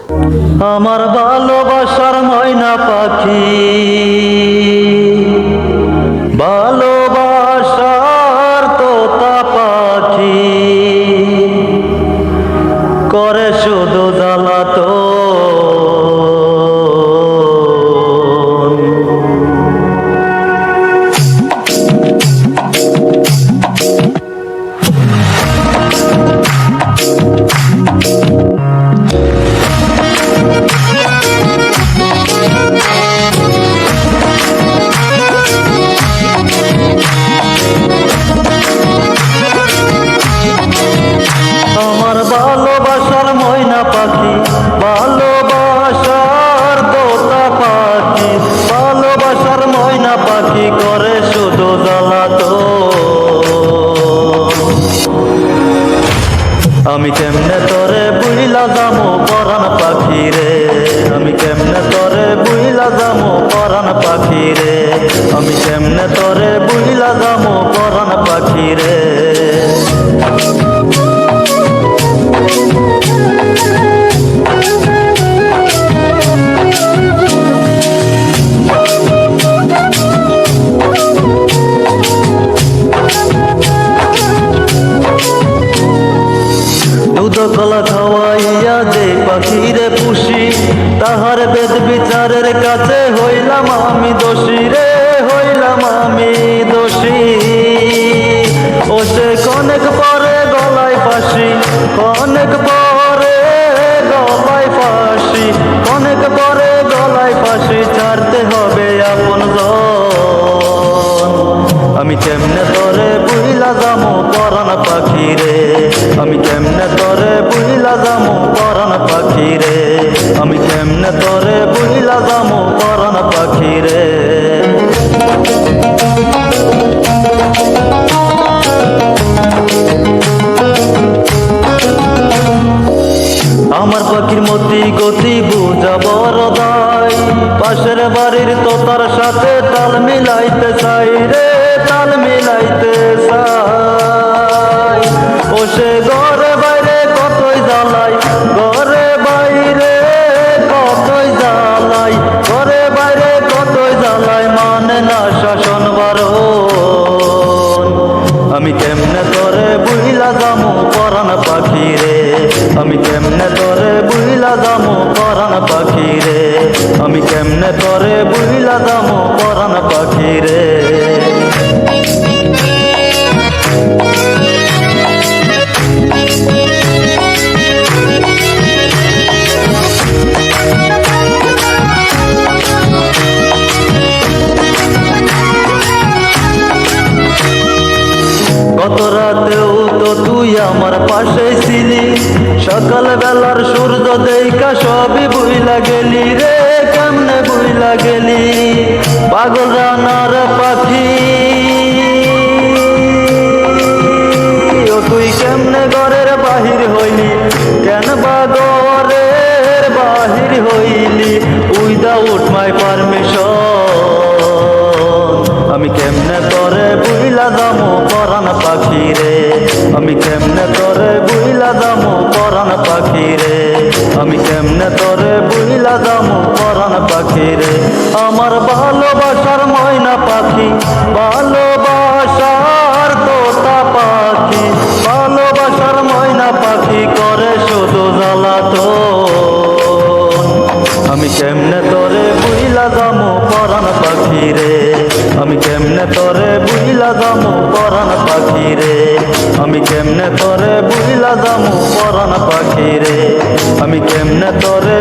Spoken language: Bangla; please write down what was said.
আমার ভালোবাসার ময়না পাখি, ভালোবাসার তোতা পাখি করে শুধু জ্বালাতন। আমার ভালোবাসার ময়না পাখি, ভালোবাসার তোতা পাখি, ভালোবাসার ময়না পাখি করে শুধু জ্বালাতন। আমি কেমনে তোরে বুইলা যামু পরাণ পাখি রে, আমি কেমনে তোরে বুইলা যামু পরাণ পাখি রে, আমি কেমনে তোরে বুইলা যামু পরাণ পাখি রে। দুধ কলা খাওয়াইয়া যে পাখিরে পুষি, তাহার বেদ বিচারের কাছে হইলাম আমি দোষী রে, হইলাম আমি দোষী। ও সে অনেক পরে গলায় ফাঁসি, অনেক পরে গলায় ফাঁসি, অনেক পরে গলায় ফাঁসি ছাড়তে হবে আপন জন। আমি কেমনে তোরে বুইলা যামু পরাণ পাখি রে, আমি কেমনে তোরে বুইলা যামু পরাণ পাখি রে, আমি কেমনে তোরে বুইলা যামু পরাণ পাখি রে। আমার পাখির মতি গতি বুঝা বড় দায়, পাশের বাড়ির তোতার সাথে তাল মিলাইতে চাই রে, তাল মিলাইতে চাই। ও সে ঘরে বাইরে কতই জ্বালাই, ঘরে বাইরে কতই জ্বালাই, ঘরে বাইরে কতই জ্বালাই, মানে না শাসন বারণ। আমি কেমনে তোরে বুইলা যামু পরাণ পাখি রে, আমি কেমনে তোরে বুইলা যামু পরাণ পাখি রে, আমি কেমনে তোরে বুইলা যামু পরাণ পাখি রে। গত রাতেও তো তুই আমার পাশে ছিলি, সকাল বেলার সূর্য দেইখা সবই বুইলা গেলি রে, কেমনে বুইলা গেলি। পাগল রানার পাখি ও তুই কেমনে ঘরের বাহির হইলি, কেন বা ঘরের বাহির হইলি উইদাউট মাই পারমিশন। আমি কেমনে তোরে বুইলা যামু পরাণ পাখি রে, আমি কেমনে তোরে বুইলা যামু পরাণ পাখি রে, আমি কেমনে তোরে বুইলা যামু পরাণ পাখি রে। আমার ভালোবাসার ময়না পাখি, ভালোবাসার তোতা পাখি, ভালোবাসার ময়না পাখি করে শুধু জ্বালাতন। আমি কেমনে তোরে বুইলা যামু পরাণ পাখি রে, আমি কেমনে তোরে বুইলা যামু পরাণ পাখি রে, আমি কেমনে তোরে বুইলা যামু পরাণ পাখি রে, আমি কেমনে তোরে